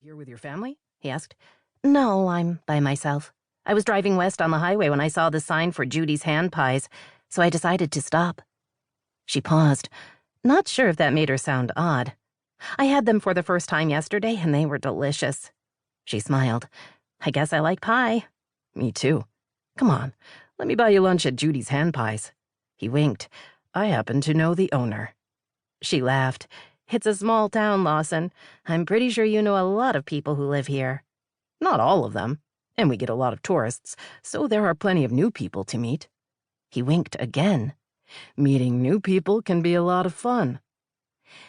Here with your family? He asked. No, I'm by myself. I was driving west on the highway when I saw the sign for Judy's hand pies, so I decided to stop. She paused, not sure if that made her sound odd. I had them for the first time yesterday, and they were delicious. She smiled. I guess I like pie. Me too. Come on, let me buy you lunch at Judy's hand pies. He winked. I happen to know the owner. She laughed. It's a small town, Lawson. I'm pretty sure you know a lot of people who live here. Not all of them, and we get a lot of tourists, so there are plenty of new people to meet. He winked again. Meeting new people can be a lot of fun.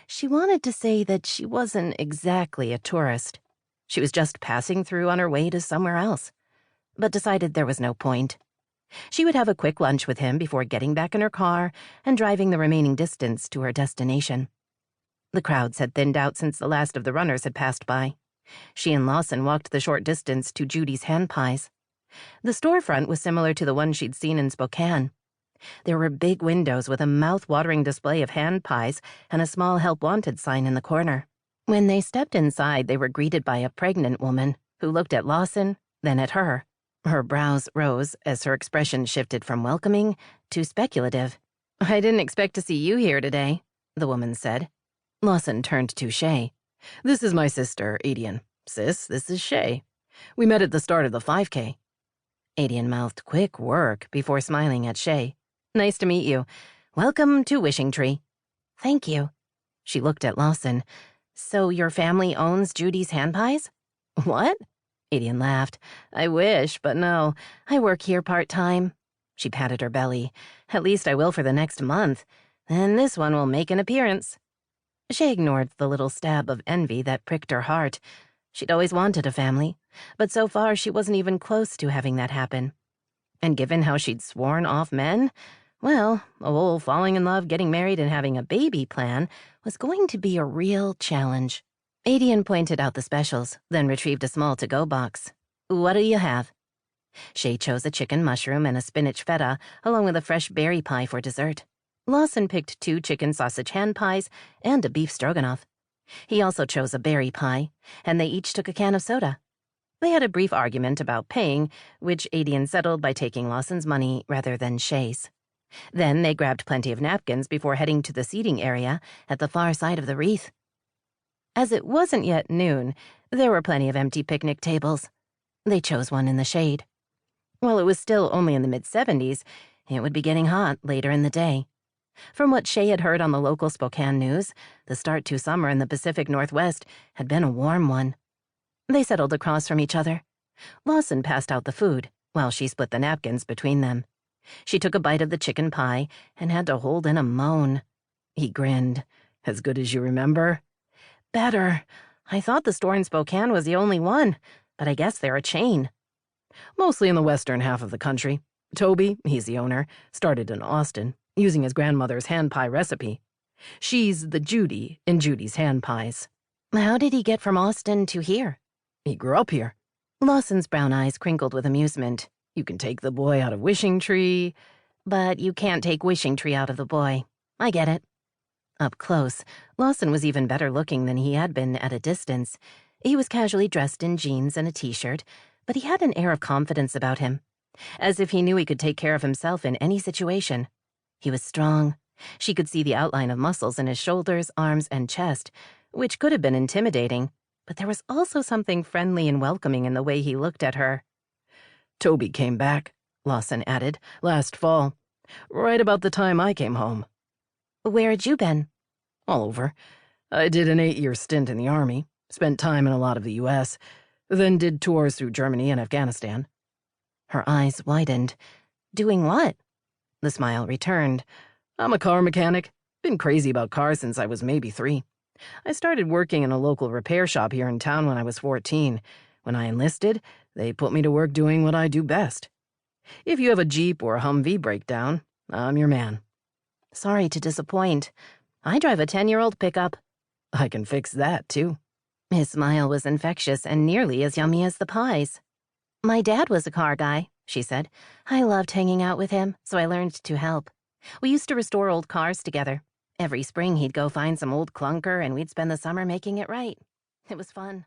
She wanted to say that she wasn't exactly a tourist. She was just passing through on her way to somewhere else, but decided there was no point. She would have a quick lunch with him before getting back in her car and driving the remaining distance to her destination. The crowds had thinned out since the last of the runners had passed by. She and Lawson walked the short distance to Judy's hand pies. The storefront was similar to the one she'd seen in Spokane. There were big windows with a mouth-watering display of hand pies and a small help wanted sign in the corner. When they stepped inside, they were greeted by a pregnant woman who looked at Lawson, then at her. Her brows rose as her expression shifted from welcoming to speculative. I didn't expect to see you here today, the woman said. Lawson turned to Shaye. This is my sister, Adian. Sis, this is Shaye. We met at the start of the 5K. Adian mouthed quick work before smiling at Shaye. Nice to meet you. Welcome to Wishing Tree. Thank you. She looked at Lawson. So your family owns Judy's hand pies? What? Adian laughed. I wish, but no. I work here part-time. She patted her belly. At least I will for the next month. Then this one will make an appearance. She ignored the little stab of envy that pricked her heart. She'd always wanted a family, but so far she wasn't even close to having that happen. And given how she'd sworn off men, well, the whole falling in love, getting married, and having a baby plan was going to be a real challenge. Adian pointed out the specials, then retrieved a small to-go box. What do you have? Shaye chose a chicken mushroom and a spinach feta, along with a fresh berry pie for dessert. Lawson picked 2 chicken sausage hand pies and a beef stroganoff. He also chose a berry pie, and they each took a can of soda. They had a brief argument about paying, which Adian settled by taking Lawson's money rather than Shaye's. Then they grabbed plenty of napkins before heading to the seating area at the far side of the wreath. As it wasn't yet noon, there were plenty of empty picnic tables. They chose one in the shade. While it was still only in the mid-70s, it would be getting hot later in the day. From what Shaye had heard on the local Spokane news, the start to summer in the Pacific Northwest had been a warm one. They settled across from each other. Lawson passed out the food, while she split the napkins between them. She took a bite of the chicken pie and had to hold in a moan. He grinned. As good as you remember? Better. I thought the store in Spokane was the only one, but I guess they're a chain. Mostly in the western half of the country. Toby, he's the owner, started in Austin, using his grandmother's hand pie recipe. She's the Judy in Judy's hand pies. How did he get from Austin to here? He grew up here. Lawson's brown eyes crinkled with amusement. You can take the boy out of Wishing Tree, but you can't take Wishing Tree out of the boy. I get it. Up close, Lawson was even better looking than he had been at a distance. He was casually dressed in jeans and a t-shirt, but he had an air of confidence about him, as if he knew he could take care of himself in any situation. He was strong. She could see the outline of muscles in his shoulders, arms, and chest, which could have been intimidating, but there was also something friendly and welcoming in the way he looked at her. Toby came back, Lawson added, last fall, right about the time I came home. Where had you been? All over. I did an 8-year stint in the Army, spent time in a lot of the U.S., then did tours through Germany and Afghanistan. Her eyes widened. Doing what? The smile returned. I'm a car mechanic. Been crazy about cars since I was maybe 3. I started working in a local repair shop here in town when I was 14. When I enlisted, they put me to work doing what I do best. If you have a Jeep or a Humvee breakdown, I'm your man. Sorry to disappoint. I drive a 10-year-old pickup. I can fix that, too. His smile was infectious and nearly as yummy as the pies. My dad was a car guy, she said. I loved hanging out with him, so I learned to help. We used to restore old cars together. Every spring he'd go find some old clunker and we'd spend the summer making it right. It was fun.